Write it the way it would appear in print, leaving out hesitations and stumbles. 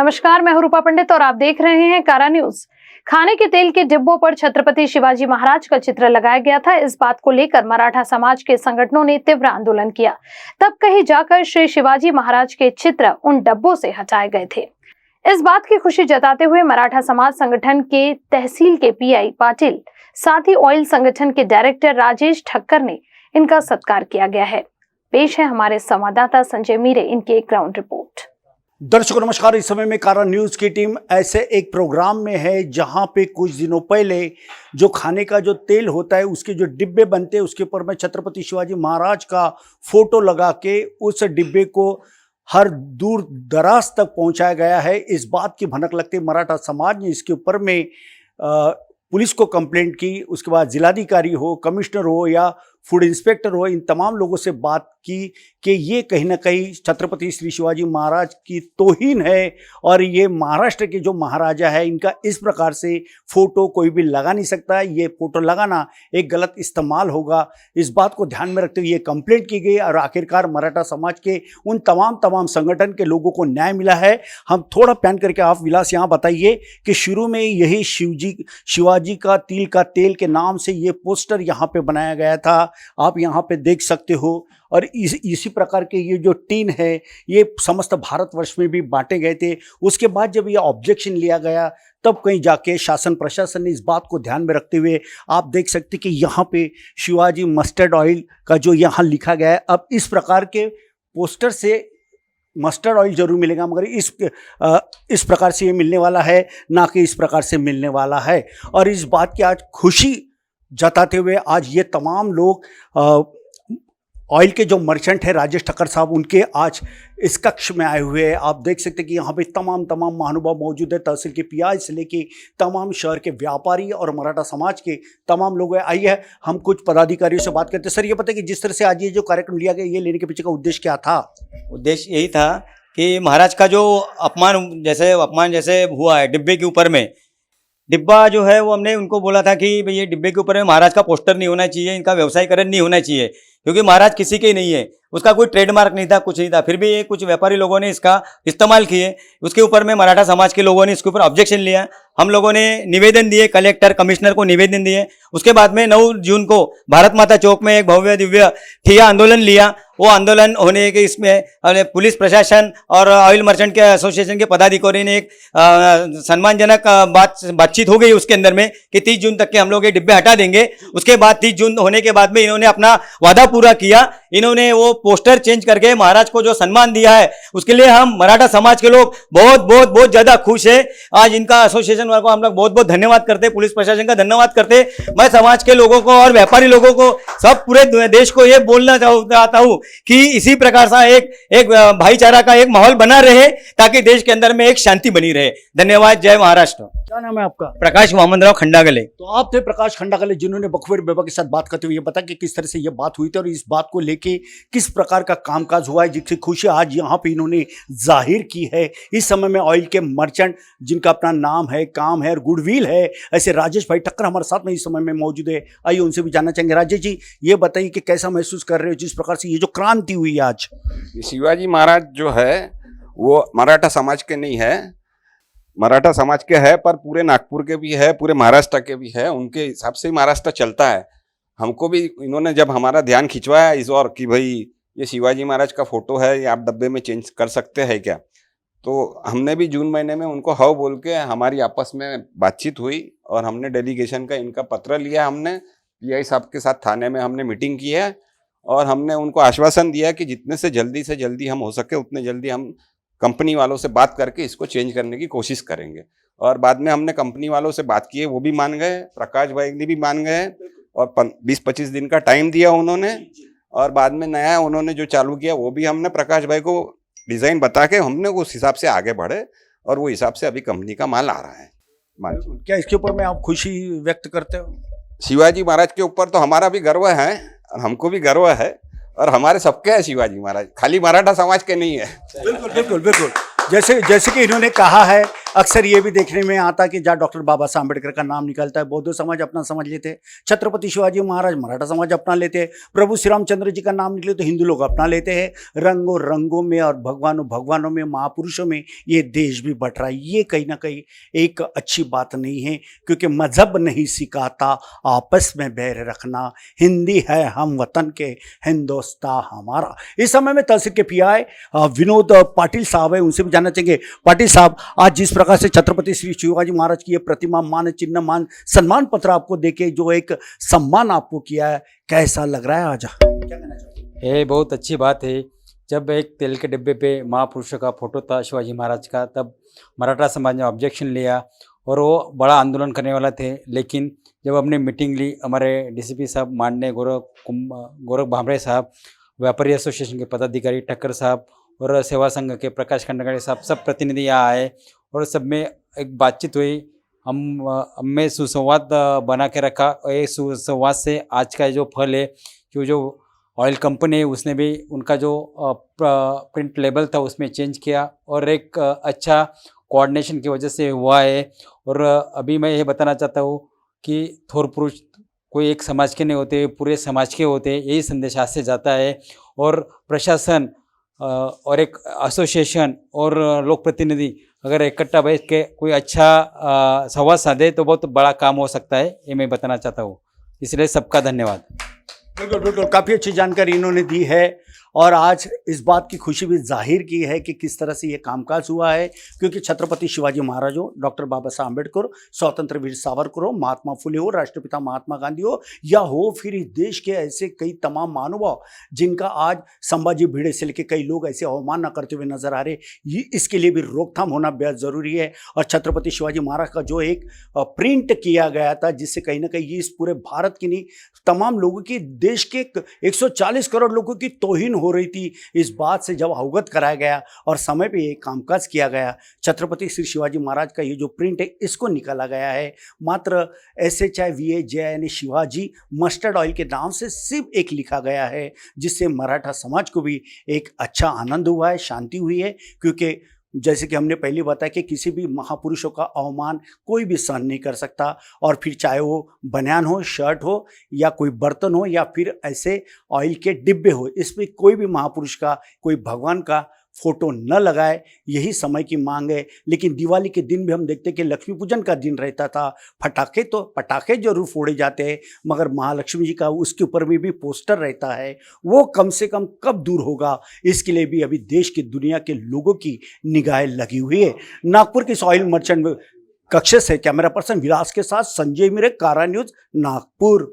नमस्कार, मैं हूं रूपा पंडित और आप देख रहे हैं कारा न्यूज। खाने के तेल के डिब्बों पर छत्रपति शिवाजी महाराज का चित्र लगाया गया था। इस बात को लेकर मराठा समाज के संगठनों ने तीव्र आंदोलन किया। तब कहीं जाकर श्री शिवाजी महाराज के चित्र उन डब्बों से हटाए गए थे। इस बात की खुशी जताते हुए मराठा समाज संगठन के तहसील के पीआई पाटिल, साथ ही ऑयल संगठन के डायरेक्टर राजेश ठक्कर ने इनका सत्कार किया गया है। पेश है हमारे संवाददाता संजय मीरे इनकी एक ग्राउंड रिपोर्ट। दर्शकों नमस्कार। इस समय में कारा न्यूज की टीम ऐसे एक प्रोग्राम में है जहां पे कुछ दिनों पहले जो खाने का जो तेल होता है उसके जो डिब्बे बनते हैं उसके ऊपर में छत्रपति शिवाजी महाराज का फोटो लगा के उस डिब्बे को हर दूर दराज तक पहुंचाया गया है। इस बात की भनक लगते मराठा समाज ने इसके ऊपर में पुलिस को कंप्लेंट की। उसके बाद जिलाधिकारी हो, कमिश्नर हो या फूड इंस्पेक्टर हो, इन तमाम लोगों से बात की कि ये कहीं ना कहीं छत्रपति श्री शिवाजी महाराज की तौहीन है और ये महाराष्ट्र के जो महाराजा है इनका इस प्रकार से फोटो कोई भी लगा नहीं सकता है। ये फोटो लगाना एक गलत इस्तेमाल होगा। इस बात को ध्यान में रखते हुए ये कंप्लेंट की गई और आखिरकार मराठा समाज के उन तमाम संगठन के लोगों को न्याय मिला है। हम थोड़ा प्लान करके आप विलास यहाँ बताइए कि शुरू में यही शिवाजी का तिल का तेल के नाम से ये पोस्टर यहाँ पे बनाया गया था, आप यहाँ पे देख सकते हो। और इसी प्रकार के ये जो टीन है ये समस्त भारतवर्ष में भी बांटे गए थे। उसके बाद जब ये ऑब्जेक्शन लिया गया तब कहीं जाके शासन प्रशासन ने इस बात को ध्यान में रखते हुए आप देख सकते कि यहाँ पे शिवाजी मस्टर्ड ऑयल का जो यहाँ लिखा गया है, अब इस प्रकार के पोस्टर से मस्टर्ड ऑयल जरूर मिलेगा मगर इस प्रकार से ये मिलने वाला है, ना कि इस प्रकार से मिलने वाला है। और इस बात की आज खुशी जताते हुए आज ये तमाम लोग ऑयल के जो मर्चेंट है राजेश ठक्कर साहब, उनके आज इस कक्ष में आए हुए हैं। आप देख सकते हैं कि यहाँ पे तमाम महानुभाव मौजूद है। तहसील के पीआई से लेके तमाम शहर के व्यापारी और मराठा समाज के तमाम लोग हैं। आइए हम कुछ पदाधिकारियों से बात करते हैं। सर, ये पता है कि जिस तरह से आज ये जो कार्यक्रम लिया गया, ये लेने के पीछे का उद्देश्य क्या था? उद्देश्य यही था कि महाराज का जो अपमान जैसे हुआ है डिब्बे के ऊपर में, डिब्बा जो है वो हमने उनको बोला था कि भाई ये डिब्बे के ऊपर में महाराज का पोस्टर नहीं होना चाहिए, इनका व्यवसायीकरण नहीं होना चाहिए, क्योंकि महाराज किसी के ही नहीं है, उसका कोई ट्रेडमार्क नहीं था, कुछ नहीं था। फिर भी ये कुछ व्यापारी लोगों ने इसका इस्तेमाल किए। उसके ऊपर में मराठा समाज के लोगों ने इसके ऊपर ऑब्जेक्शन लिया। हम लोगों ने निवेदन दिए, कलेक्टर कमिश्नर को निवेदन दिए। उसके बाद में 9 जून को भारत माता चौक में एक भव्य दिव्य ठिया आंदोलन लिया। वो आंदोलन होने के इसमें पुलिस प्रशासन और ऑयल मर्चेंट के एसोसिएशन के पदाधिकारी ने एक सम्मानजनक बातचीत हो गई उसके अंदर में कि 30 जून तक के हम लोग ये डिब्बे हटा देंगे। उसके बाद 30 जून होने के बाद में इन्होंने अपना वादा पूरा किया। इन्होंने वो पोस्टर चेंज करके महाराज को जो सम्मान दिया है उसके लिए हम मराठा समाज के लोग बहुत ज्यादा खुश है। आज इनका एसोसिएशन वालों को हम लोग बहुत धन्यवाद करते, पुलिस प्रशासन का धन्यवाद करते। मैं समाज के लोगों को और व्यापारी लोगों को सब पूरे देश को ये बोलना चाहता हूं कि इसी प्रकार से एक भाईचारा का एक माहौल बना रहे ताकि देश के अंदर में एक शांति बनी रहे। धन्यवाद। जय महाराष्ट्र। क्या नाम है आपका? प्रकाश वामनराव खंडागले। तो आप थे प्रकाश खंडागले जिन्होंने बखूबी बाबा के साथ बात करते हुए ये बता कि किस तरह से ये बात हुई थी और इस बात को लेके किस प्रकार का कामकाज हुआ है जिसकी खुशी आज यहाँ पे इन्होंने जाहिर की है। इस समय में ऑयल के मर्चेंट जिनका अपना नाम है, काम है और गुडविल है, ऐसे राजेश भाई ठक्कर हमारे साथ में इस समय में मौजूद है। आइए उनसे भी जानना चाहेंगे। राजेश जी, ये बताइए कि कैसा महसूस कर रहे हो जिस प्रकार से ये जो क्रांति हुई आज? शिवाजी महाराज जो है वो मराठा समाज के नहीं है, मराठा समाज के है पर पूरे नागपुर के भी है, पूरे महाराष्ट्र के भी है। उनके हिसाब से महाराष्ट्र चलता है। हमको भी इन्होंने जब हमारा ध्यान खिंचवाया इस और कि भाई ये शिवाजी महाराज का फोटो है, ये आप डब्बे में चेंज कर सकते हैं क्या, तो हमने भी जून महीने में उनको हाँ बोल के हमारी आपस में बातचीत हुई और हमने डेलीगेशन का इनका पत्र लिया। हमने पीआई साहब के साथ थाने में हमने मीटिंग की है और हमने उनको आश्वासन दिया कि जितने से जल्दी हम हो सके उतने जल्दी हम कंपनी वालों से बात करके इसको चेंज करने की कोशिश करेंगे। और बाद में हमने कंपनी वालों से बात की है, वो भी मान गए, प्रकाश भाई ने भी मान गए और 20-25 दिन का टाइम दिया उन्होंने। और बाद में नया उन्होंने जो चालू किया वो भी हमने प्रकाश भाई को डिज़ाइन बता के हमने उस हिसाब से आगे बढ़े और वो हिसाब से अभी कंपनी का माल आ रहा है। क्या इसके ऊपर में आप खुशी व्यक्त करते हो? जशिवाजी महाराज के ऊपर तो हमारा भी गर्व है और हमको भी गर्व है और हमारे सबके है शिवाजी महाराज, खाली मराठा समाज के नहीं है। बिल्कुल। जैसे कि इन्होंने कहा है अक्सर ये भी देखने में आता कि जहाँ डॉक्टर बाबा साहब अम्बेडकर का नाम निकलता है बौद्ध समाज अपना समझ लेते हैं, छत्रपति शिवाजी महाराज मराठा समाज अपना लेते हैं, प्रभु श्री रामचंद्र जी का नाम निकले तो हिंदू लोग अपना लेते हैं। रंगों रंगों में और भगवानों भगवानों में, महापुरुषों में ये देश भी बट रहा है। ये कहीं ना कहीं एक अच्छी बात नहीं है, क्योंकि मजहब नहीं सिखाता आपस में बैर रखना। हिंदी है हम वतन के, हिंदुस्तान हमारा। इस समय में तहसील के पीआई विनोद पाटिल साहब है, उनसे भी जानना चाहेंगे। पाटिल साहब, आज जिस प्रकार से छत्रपति श्री शिवाजी महाराज की ये प्रतिमा, मान चिन्ह, मान सम्मान पत्र आपको देके जो एक सम्मान आपको किया है, कैसा लग रहा है आज? क्या कहना चाहोगे? ये बहुत अच्छी बात है। जब एक तेल के डिब्बे पे महापुरुषों का फोटो था शिवाजी महाराज का, तब मराठा समाज ने ऑब्जेक्शन लिया और वो बड़ा आंदोलन करने वाला थे। लेकिन जब हमने मीटिंग ली, हमारे डीसीपी साहब माननीय गोरख भामरे साहब, व्यापारी एसोसिएशन के पदाधिकारी ठक्कर साहब और सेवा संघ के प्रकाश खंडगाड़ी साहब, सब प्रतिनिधि यहाँ आए और सब में एक बातचीत हुई। हमें सुसंवाद बना के रखा। ये सुसंवाद से आज का जो फल है कि जो ऑयल कंपनी है उसने भी उनका जो प्रिंट लेबल था उसमें चेंज किया और एक अच्छा कोऑर्डिनेशन की वजह से हुआ है। और अभी मैं ये बताना चाहता हूँ कि थोर पुरुष कोई एक समाज के नहीं होते, पूरे समाज के होते। यही संदेश आज से जाता है। और प्रशासन और एक एसोसिएशन और लोक प्रतिनिधि अगर इकट्ठा बैठ के कोई अच्छा संवाद साधे तो बहुत बड़ा काम हो सकता है, ये मैं बताना चाहता हूँ। इसलिए सबका धन्यवाद। बिल्कुल बिल्कुल, काफ़ी अच्छी जानकारी इन्होंने दी है और आज इस बात की खुशी भी जाहिर की है कि किस तरह से ये कामकाज हुआ है, क्योंकि छत्रपति शिवाजी महाराज हो, डॉक्टर बाबा साहब अम्बेडकर, स्वतंत्र वीर सावरकर हो, महात्मा फुले हो, राष्ट्रपिता महात्मा गांधी हो, या हो फिर इस देश के ऐसे कई तमाम महानुभाव जिनका आज संभाजी भिड़े से लेकर कई लोग ऐसे अवमानना करते हुए नजर आ रहे, ये इसके लिए भी रोकथाम होना बेहद ज़रूरी है। और छत्रपति शिवाजी महाराज का जो एक प्रिंट किया गया था, जिससे कहीं ना कहीं इस पूरे भारत की नहीं, तमाम लोगों की, देश के 140 करोड़ लोगों की तौहीन हो रही थी, इस बात से जब अवगत कराया गया और समय पे ये कामकाज किया गया, छत्रपति श्री शिवाजी महाराज का ये जो प्रिंट है इसको निकाला गया है। मात्र SHIVAJ यानी शिवाजी मस्टर्ड ऑयल के नाम से सिर्फ एक लिखा गया है, जिससे मराठा समाज को भी एक अच्छा आनंद हुआ है, शांति हुई है। क्योंकि जैसे कि हमने पहले बताया कि किसी भी महापुरुषों का अवमान कोई भी सहन नहीं कर सकता, और फिर चाहे वो बनियान हो, शर्ट हो, या कोई बर्तन हो, या फिर ऐसे ऑयल के डिब्बे हो, इसमें कोई भी महापुरुष का, कोई भगवान का फोटो न लगाए, यही समय की मांग है। लेकिन दिवाली के दिन भी हम देखते हैं कि लक्ष्मी पूजन का दिन रहता था, पटाखे जरूर फोड़े जाते हैं, मगर महालक्ष्मी जी का उसके ऊपर भी पोस्टर रहता है, वो कम से कम कब दूर होगा, इसके लिए भी अभी देश की, दुनिया के लोगों की निगाहें लगी हुई है। नागपुर के ऑयल मर्चेंट कक्ष से कैमरा पर्सन विलास के साथ संजय मिरे, कारा न्यूज, नागपुर।